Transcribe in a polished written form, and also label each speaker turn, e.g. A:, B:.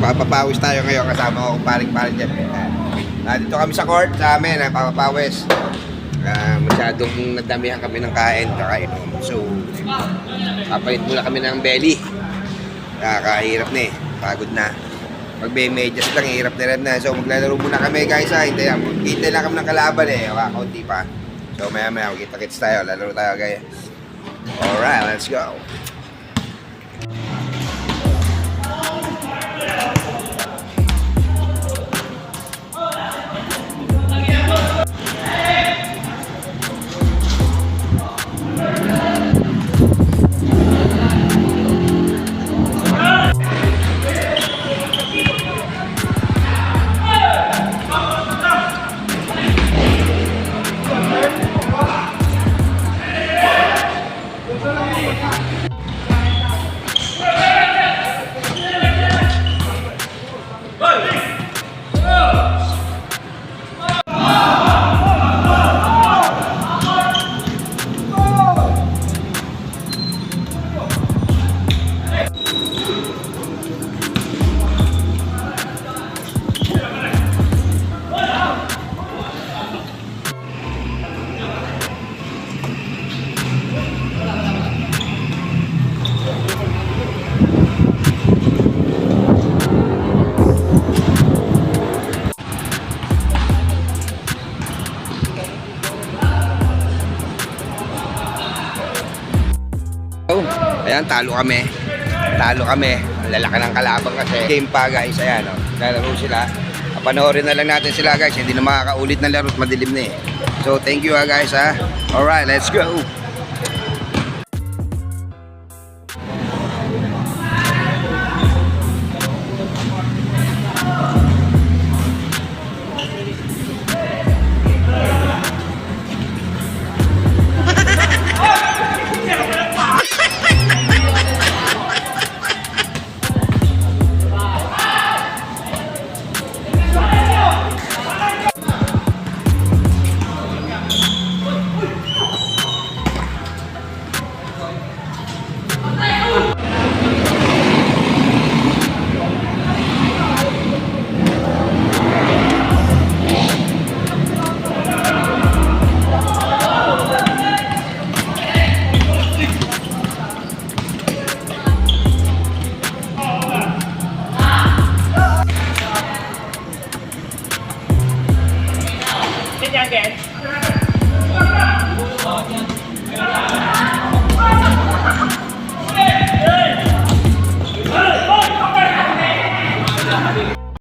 A: Papapawis tayo ngayon kasama ko paring-paring dyan. Dito kami sa court sa amin, papapawis. Masyadong nadamihan kami ng kain, kakainom. So, papalit muna kami ng belly. Kahirap na eh, pagod na. Pag may medyas lang, hirap na rin na. So, maglalaro muna kami guys ha. Hintay lang kami ng kalaban eh. Kaunti pa. So, maya-maya, kita-kits tayo. Lalaro tayo guys. Alright, let's go. Ayan, talo kami. Ang lalaki ng kalaban kasi. Game pa guys, ayan o. Lalaro sila. Panoorin na lang natin sila guys. Hindi na makakaulit na laro at madilim na eh. So thank you guys ha. Alright, let's go. Again.